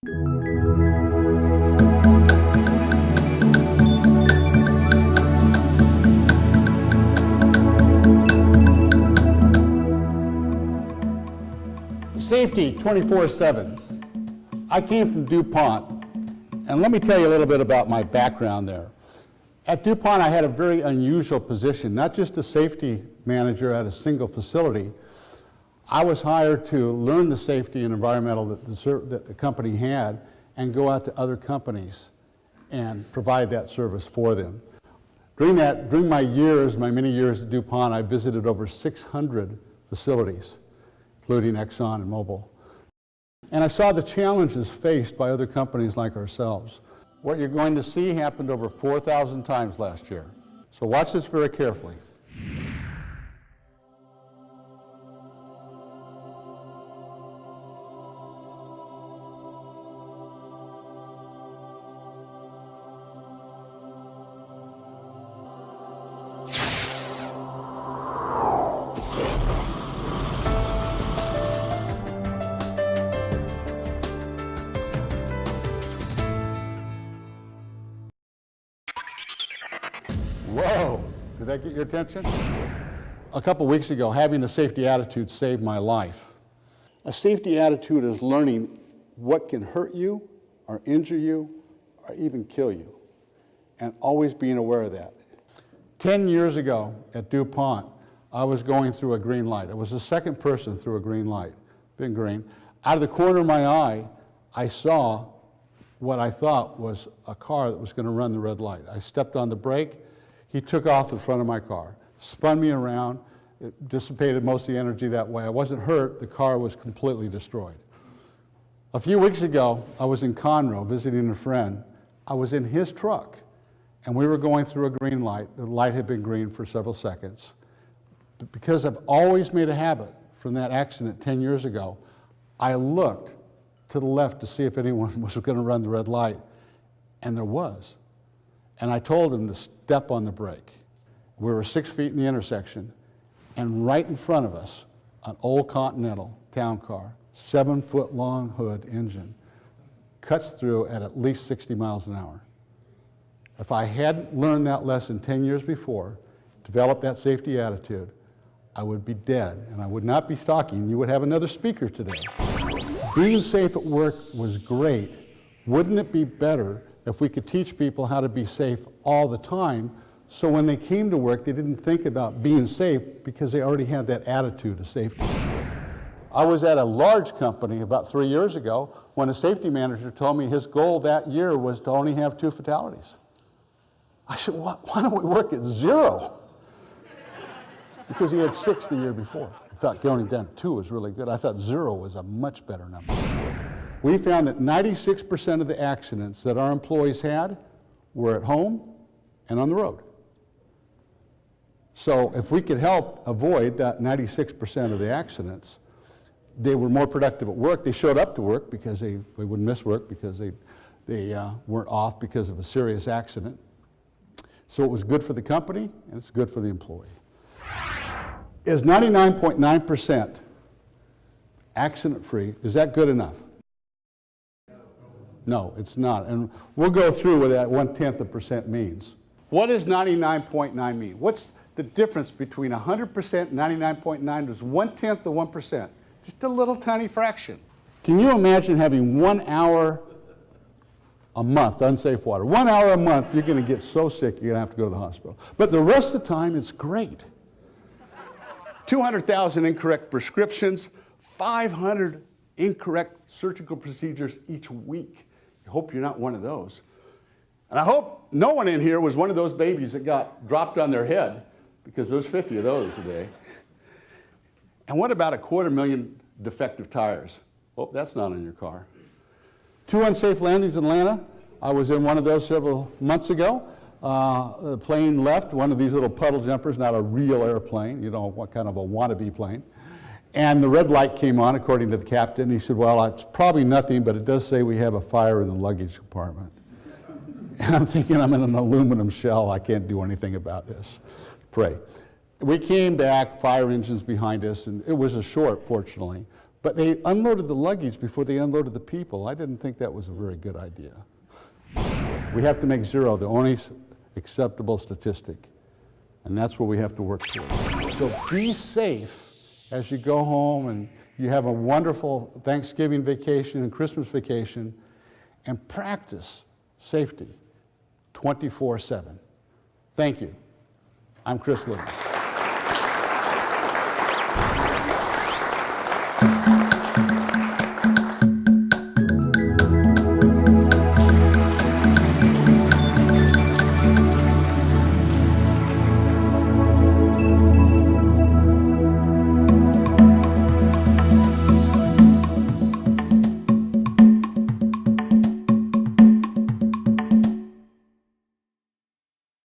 Safety 24/7. I came from DuPont, and let me tell you a little bit about my background there. At DuPont, I had a very unusual position, not just a safety manager at a single facility. I was hired to learn the safety and environmental that the company had and go out to other companies and provide that service for them. During my many years at DuPont, I visited over 600 facilities, including Exxon and Mobil. And I saw the challenges faced by other companies like ourselves. What you're going to see happened over 4,000 times last year. So watch this very carefully. Whoa, did that get your attention? A couple weeks ago, having a safety attitude saved my life. A safety attitude is learning what can hurt you, or injure you, or even kill you, and always being aware of that. 10 years ago at DuPont, I was going through a green light. I was the second person through a green light, been green. Out of the corner of my eye, I saw what I thought was a car that was going to run the red light. I stepped on the brake. He took off in front of my car, spun me around. It dissipated most of the energy that way. I wasn't hurt. The car was completely destroyed. A few weeks ago, I was in Conroe visiting a friend. I was in his truck, and we were going through a green light. The light had been green for several seconds. But because I've always made a habit from that accident 10 years ago, I looked to the left to see if anyone was going to run the red light, and there was. And I told him to step on the brake. We were 6 feet in the intersection, and right in front of us, an old Continental town car, 7-foot-long hood engine, cuts through at least 60 miles an hour. If I hadn't learned that lesson 10 years before, developed that safety attitude, I would be dead, and I would not be talking. You would have another speaker today. Being safe at work was great. Wouldn't it be better if we could teach people how to be safe all the time, so when they came to work, they didn't think about being safe because they already had that attitude of safety. I was at a large company about 3 years ago when a safety manager told me his goal that year was to only have 2 fatalities. I said, why don't we work at 0? Because he had 6 the year before. I thought going down to 2 was really good. I thought 0 was a much better number. We found that 96% of the accidents that our employees had were at home and on the road. So if we could help avoid that 96% of the accidents, they were more productive at work. They showed up to work because they wouldn't miss work because they weren't off because of a serious accident. So it was good for the company and it's good for the employee. Is 99.9% accident-free, is that good enough? No, it's not. And we'll go through what that 0.1% means. What does 99.9 mean? What's the difference between 100% and 99.9 is 1/10 of 1%. Just a little tiny fraction. Can you imagine having 1 hour a month unsafe water? 1 hour a month, you're going to get so sick you're going to have to go to the hospital. But the rest of the time, it's great. 200,000 incorrect prescriptions, 500 incorrect surgical procedures each week. I hope you're not one of those. And I hope no one in here was one of those babies that got dropped on their head, because there's 50 of those today. And what about 250,000 defective tires? Oh, that's not in your car. 2 unsafe landings in Atlanta. I was in one of those several months ago. The plane left, one of these little puddle jumpers, not a real airplane, you know, what kind of a wannabe plane. And the red light came on, according to the captain. He said, well, it's probably nothing, but it does say we have a fire in the luggage compartment. And I'm thinking, I'm in an aluminum shell. I can't do anything about this. Pray. We came back, fire engines behind us, and it was a short, fortunately. But they unloaded the luggage before they unloaded the people. I didn't think that was a very good idea. We have to make 0 the only acceptable statistic. And that's where we have to work towards. So be safe as you go home and you have a wonderful Thanksgiving vacation and Christmas vacation, and practice safety 24/7. Thank you. I'm Chris Loomis.